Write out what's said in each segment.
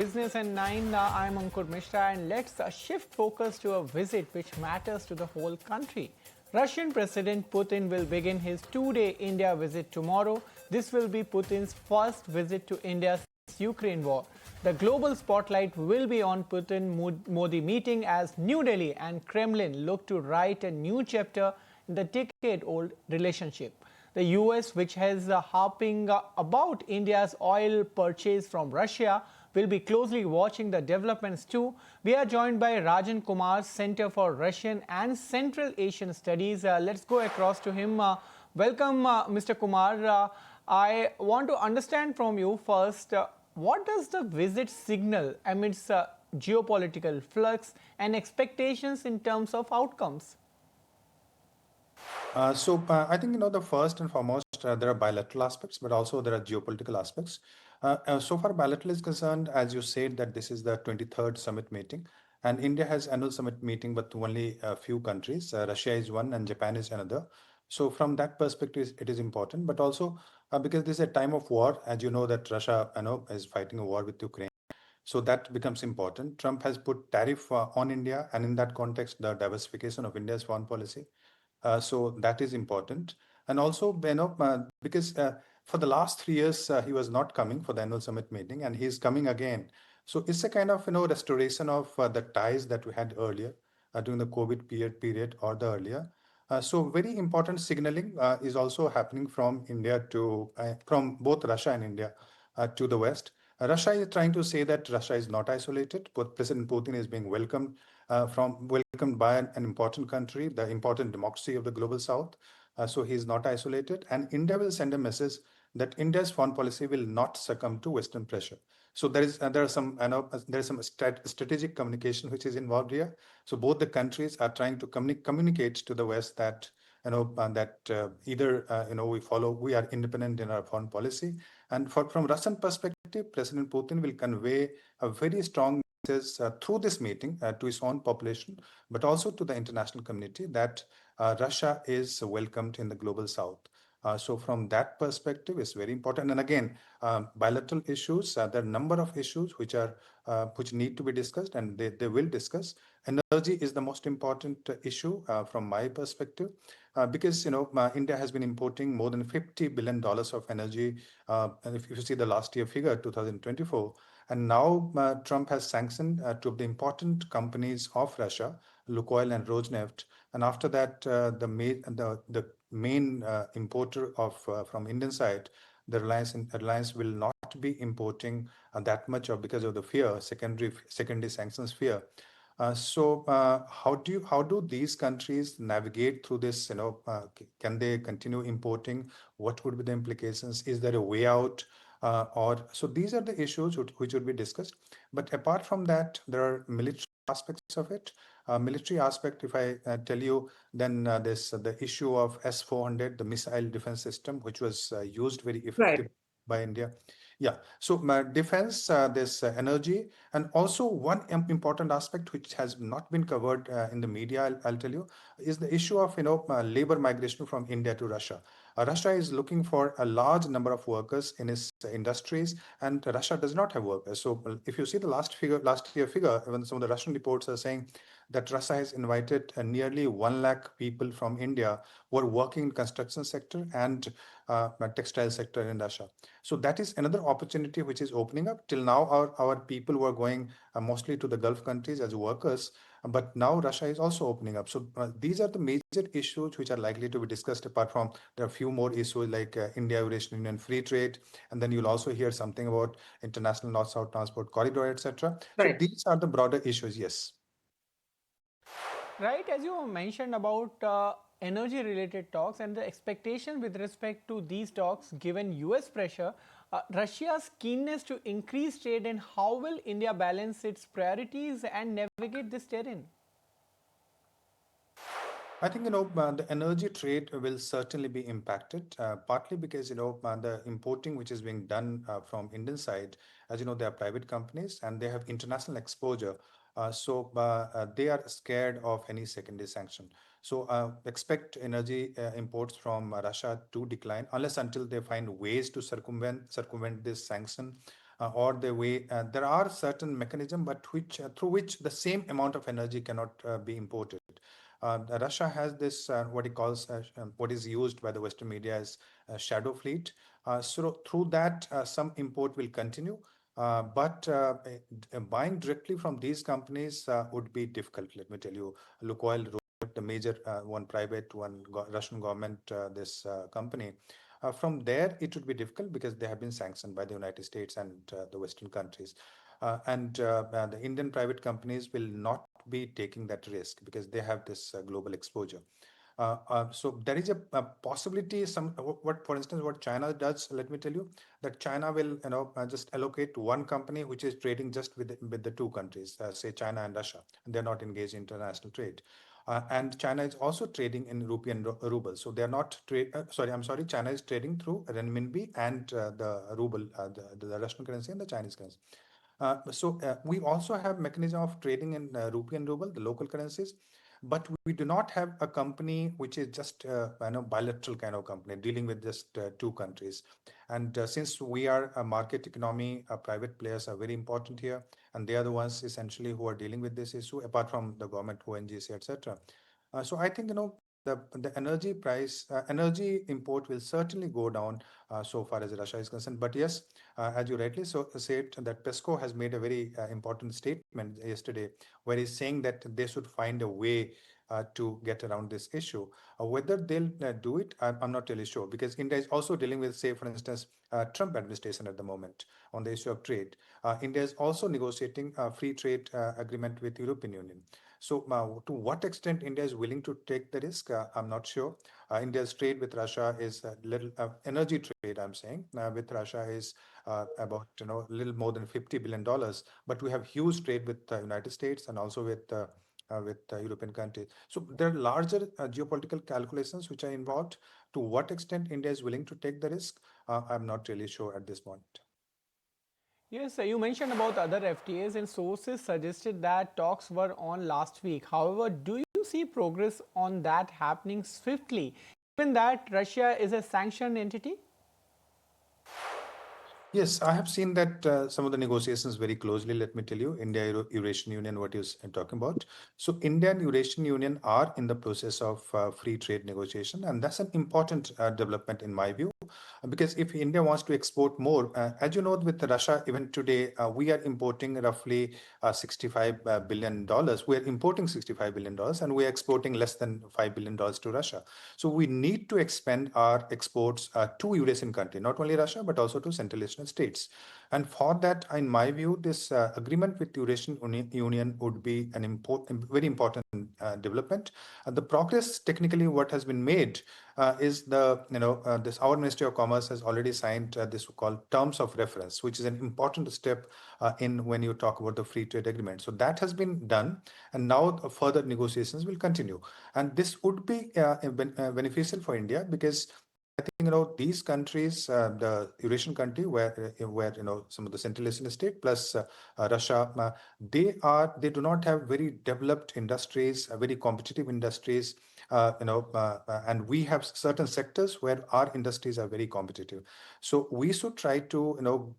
Business and 9, I'm Ankur Mishra, and let's shift focus to a visit which matters to the whole country. Russian President Putin will begin his 2-day India visit tomorrow. This will be Putin's first visit to India since Ukraine war. The global spotlight will be on Putin-Modi meeting as New Delhi and Kremlin look to write a new chapter in the decade-old relationship. The US, which has harping about India's oil purchase from Russia, will be closely watching the developments too. We are joined by Rajan Kumar, Center for Russian and Central Asian Studies. Let's go across to him. Welcome, Mr. Kumar. I want to understand from you first, what does the visit signal amidst geopolitical flux and expectations in terms of outcomes? I think, the first and foremost, there are bilateral aspects, but also there are geopolitical aspects. So far, bilateral is concerned, as you said, that this is the 23rd summit meeting, and India has annual summit meeting, but only a few countries. Russia is one, and Japan is another. So from that perspective, it is important, but also because this is a time of war, as you know, that Russia, is fighting a war with Ukraine. So that becomes important. Trump has put tariff on India, and in that context, the diversification of India's foreign policy. So that is important. And also, because for the last 3 years, he was not coming for the annual summit meeting, and he's coming again. So it's a kind of, restoration of the ties that we had earlier during the COVID period or the earlier. So very important signaling is also happening from India to, from both Russia and India to the West. Russia is trying to say that Russia is not isolated, but President Putin is being welcomed by an important country, the important democracy of the global South. So he is not isolated, and India will send a message that India's foreign policy will not succumb to Western pressure. So there is some strategic communication which is involved here. So both the countries are trying to communicate to the West that either we are independent in our foreign policy, and from Russian perspective, President Putin will convey a very strong message through this meeting to his own population, but also to the international community that Russia is welcomed in the global South. So from that perspective, it's very important. And again, bilateral issues, there are a number of issues which need to be discussed, and they will discuss. Energy is the most important issue from my perspective, because India has been importing more than $50 billion of energy. And if you see the last year figure, 2024, and now Trump has sanctioned two of the important companies of Russia, Lukoil and Rosneft. And after that, the main importer of from Indian side, the Reliance will not be importing that much of because of the fear, secondary sanctions fear. How do these countries navigate through this? Can they continue importing? What would be the implications? Is there a way out? So these are the issues which would be discussed. But apart from that, there are military aspects of it. Military aspect, if I tell you, then there's the issue of S-400, the missile defense system, which was used very effectively by India. Yeah, so defense, there's energy, and also one important aspect which has not been covered in the media, I'll tell you, is the issue of labor migration from India to Russia. Russia is looking for a large number of workers in its industries, and Russia does not have workers. So if you see the last year figure, even some of the Russian reports are saying that Russia has invited nearly 1 lakh people from India who are working in construction sector and textile sector in Russia. So that is another opportunity which is opening up. Till now, our people were going mostly to the Gulf countries as workers, but now Russia is also opening up. So these are the major issues which are likely to be discussed. Apart from, there are a few more issues like India Eurasian Union free trade, and then you'll also hear something about international north-south transport corridor, etc. So these are the broader issues. Yes. Right, as you mentioned about energy related talks and the expectation with respect to these talks, given US pressure, Russia's keenness to increase trade, and how will India balance its priorities and navigate this terrain? I think the energy trade will certainly be impacted, partly because the importing which is being done from Indian side, as you know, they are private companies and they have international exposure. They are scared of any secondary sanction. So expect energy imports from Russia to decline unless until they find ways to circumvent this sanction. or the way there are certain mechanisms, but which through which the same amount of energy cannot be imported. Russia has this what it calls what is used by the Western media as shadow fleet. So through that, some import will continue, but buying directly from these companies would be difficult. Let me tell you, Lukoil, the major one private, one Russian government, this company. From there, it would be difficult because they have been sanctioned by the United States and the Western countries. And the Indian private companies will not be taking that risk because they have this global exposure. So there is a possibility. What, for instance, what China does. Let me tell you that China will, just allocate one company which is trading just with the two countries, say China and Russia, and they're not engaged in international trade. And China is also trading in rupee and ruble. So they are not trade. Sorry, I'm sorry. China is trading through renminbi and the ruble, the Russian currency and the Chinese currency. So we also have mechanism of trading in rupee and ruble, the local currencies, but we do not have a company which is just bilateral kind of company dealing with just two countries. And since we are a market economy, private players are very important here, and they are the ones essentially who are dealing with this issue, apart from the government, ONGC, etc. So I think the energy price, energy import will certainly go down so far as Russia is concerned. But yes, as you rightly said, that PESCO has made a very important statement yesterday, where he's saying that they should find a way to get around this issue. Whether they'll do it, I'm not really sure, because India is also dealing with, say, for instance, Trump administration at the moment on the issue of trade. India is also negotiating a free trade agreement with European Union. So, to what extent India is willing to take the risk, I'm not sure. India's trade with Russia is a little energy trade. I'm saying with Russia is about a little more than $50 billion, but we have huge trade with the United States and also with European countries. So there are larger geopolitical calculations which are involved. To what extent India is willing to take the risk, I'm not really sure at this point. Yes, you mentioned about other FTAs, and sources suggested that talks were on last week. However, do you see progress on that happening swiftly, given that Russia is a sanctioned entity? Yes, I have seen that some of the negotiations very closely. Let me tell you, India Eurasian Union, what you're talking about. So, India and Eurasian Union are in the process of free trade negotiation, and that's an important development in my view. Because if India wants to export more, as you know, with Russia, even today, we are importing roughly $65 billion. We are importing $65 billion, and we are exporting less than $5 billion to Russia. So we need to expand our exports to Eurasian country, not only Russia, but also to Central Asian states. And for that, in my view, this agreement with Eurasian Union would be an very important development. The progress, technically, what has been made is this. Our Ministry of Commerce has already signed this called terms of reference, which is an important step in when you talk about the free trade agreement. So that has been done, and now further negotiations will continue. And this would be beneficial for India because I think these countries, the Eurasian country, where some of the Central Asian state plus Russia, they do not have very developed industries, very competitive industries, and we have certain sectors where our industries are very competitive. So we should try to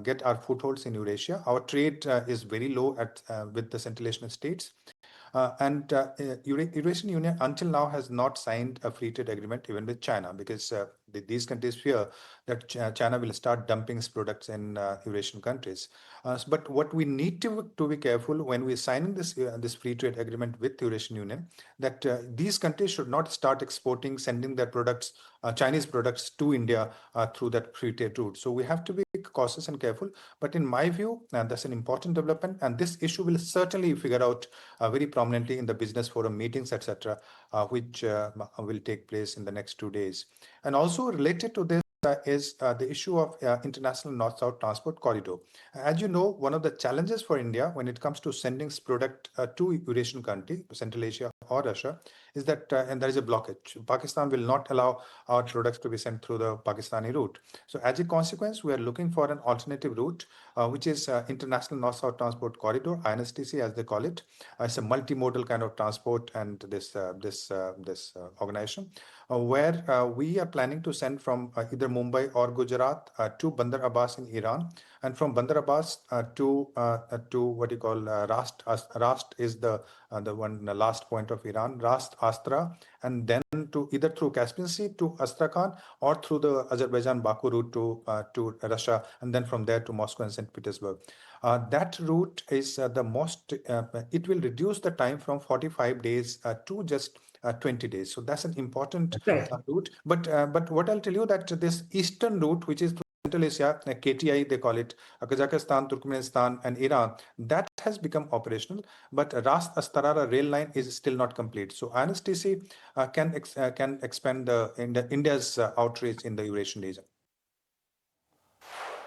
get our footholds in Eurasia. Our trade is very low at with the Central Asian states. And Eurasian Union until now has not signed a free trade agreement even with China because these countries fear that China will start dumping its products in Eurasian countries. But what we need to be careful when we're signing this free trade agreement with Eurasian Union, that these countries should not start exporting, sending their products, Chinese products to India through that free trade route. So we have to be cautious and careful. But in my view, that's an important development, and this issue will certainly figure out very prominently in the business forum meetings, etc., which will take place in the next 2 days. And also related to this is the issue of international north-south transport corridor. As you know, one of the challenges for India when it comes to sending product to Eurasian country, Central Asia or Russia, is that and there is a blockage. Pakistan will not allow our products to be sent through the Pakistani route. So as a consequence, we are looking for an alternative route, which is International North-South Transport Corridor, INSTC as they call it. It's a multimodal kind of transport, and this organization where we are planning to send from either Mumbai or Gujarat to Bandar Abbas in Iran, and from Bandar Abbas to what you call Rast. Rast is the one the last point of Iran, Rast, Astra, and then to either through Caspian Sea to Astrakhan or through the Azerbaijan Baku route to Russia, and then from there to Moscow and St. Petersburg. That route is the most. It will reduce the time from 45 days to just 20 days. So that's an important Right. route. But what I'll tell you that this eastern route, which is Central Asia, KTI they call it, Kazakhstan, Turkmenistan, and Iran, that has become operational. But Rast Astarara rail line is still not complete. So INSTC can expand India's outreach in the Eurasian region.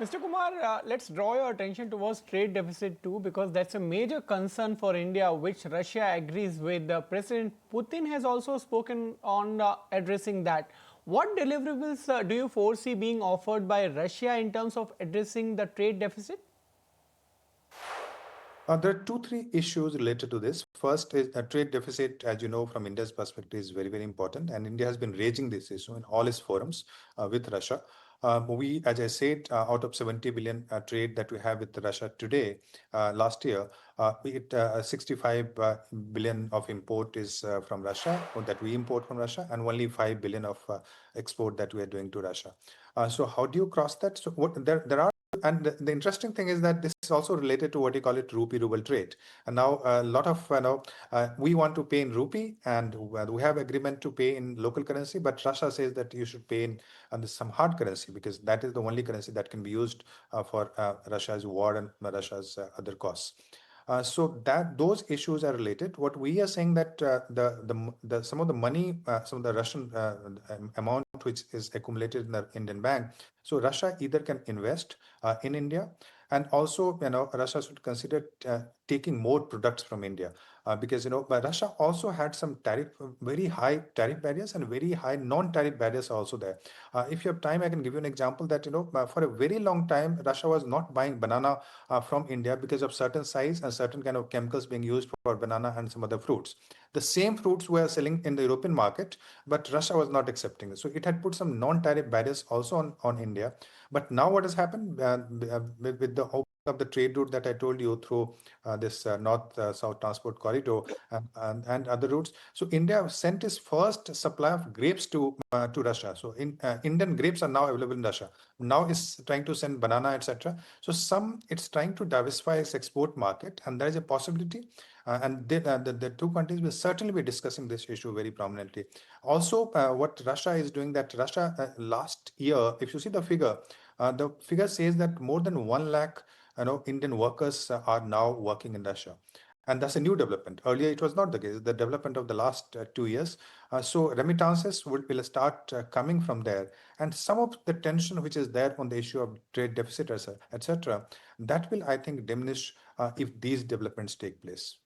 Mr. Kumar, let's draw your attention towards trade deficit too, because that's a major concern for India, which Russia agrees with. President Putin has also spoken on addressing that. What deliverables do you foresee being offered by Russia in terms of addressing the trade deficit? There are three issues related to this. First is a trade deficit, as you know, from India's perspective, is very, very important. And India has been raising this issue in all its forums with Russia. We, as I said, out of 70 billion trade that we have with Russia today, last year, 65 billion of import is from Russia, or that we import from Russia, and only 5 billion of export that we are doing to Russia. So how do you cross that? So there are. And the interesting thing is that this is also related to what you call it rupee ruble trade. And now a lot of we want to pay in rupee, and we have agreement to pay in local currency. But Russia says that you should pay in some hard currency, because that is the only currency that can be used for Russia's war and Russia's other costs. So that those issues are related. What we are saying that the some of the money, some of the Russian amount which is accumulated in the Indian bank. So Russia either can invest in India, and also Russia should consider taking more products from India, because but Russia also had some very high tariff barriers and very high non-tariff barriers also there. If you have time, I can give you an example that for a very long time Russia was not buying banana from India because of certain size and certain kind of chemicals being used for banana and some other fruits. The same fruits were selling in the European market, but Russia was not accepting it. So it had put some non-tariff barriers also on India. But now what has happened with the opening of the trade route that I told you through this north-south transport corridor and other routes. So India sent its first supply of grapes to Russia. So Indian grapes are now available in Russia. Now it's trying to send banana, etc. So it's trying to diversify its export market, and there is a possibility. And the two countries will certainly be discussing this issue very prominently. Also, what Russia is doing, that Russia last year, if you see the figure says that more than 1 lakh Indian workers are now working in Russia. And that's a new development. Earlier, it was not the case, the development of the last 2 years. So remittances will start coming from there. And some of the tension which is there on the issue of trade deficit, etc., that will, I think, diminish if these developments take place.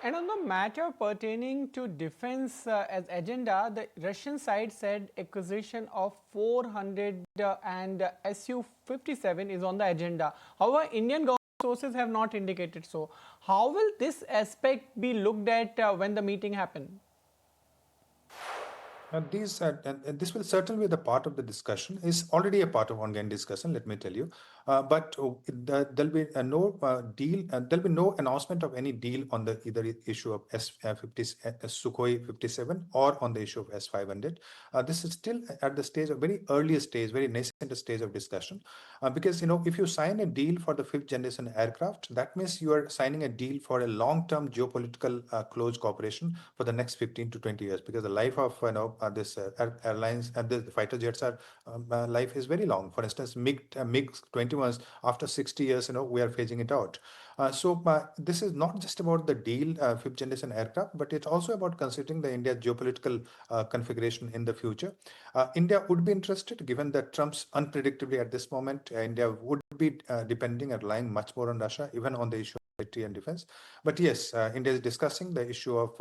And on the matter pertaining to defense as agenda, the Russian side said acquisition of 400 and Su-57 is on the agenda. However, Indian government sources have not indicated so. How will this aspect be looked at when the meeting happens? This will certainly be the part of the discussion. Is already a part of ongoing discussion, let me tell you. But there'll be no deal. There'll be no announcement of any deal on the either issue of Sukhoi 57 or on the issue of S-500. This is still at the stage of very early stage, very nascent stage of discussion. Because if you sign a deal for the 5th generation aircraft, that means you are signing a deal for a long-term geopolitical close cooperation for the next 15 to 20 years. Because the life of this airlines and the fighter jets are life is very long. For instance, MiG-21s, after 60 years, we are phasing it out. So this is not just about the deal, 5th generation aircraft, but it's also about considering the India geopolitical configuration in the future. India would be interested, given that Trump's unpredictably at this moment, India would be depending and relying much more on Russia, even on the issue military and defense. But yes, India is discussing the issue of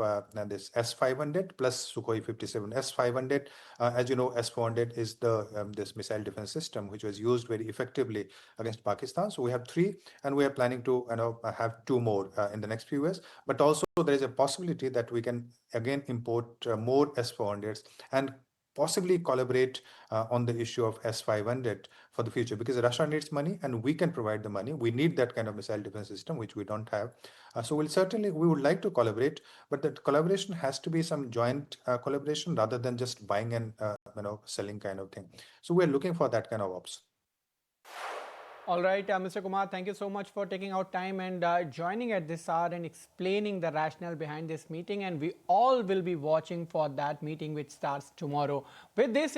this S-500 plus Sukhoi 57. S-500, as you know, S-400 is the this missile defense system which was used very effectively against Pakistan. So we have 3, and we are planning to have 2 more in the next few years. But also there is a possibility that we can again import more S-400s and possibly collaborate on the issue of S-500 for the future, because Russia needs money and we can provide the money. We need that kind of missile defense system, which we don't have. So we would like to collaborate, but that collaboration has to be some joint collaboration rather than just buying and selling kind of thing. So we're looking for that kind of ops. All right, Mr. Kumar, thank you so much for taking out time and joining at this hour and explaining the rationale behind this meeting. And we all will be watching for that meeting which starts tomorrow. With this,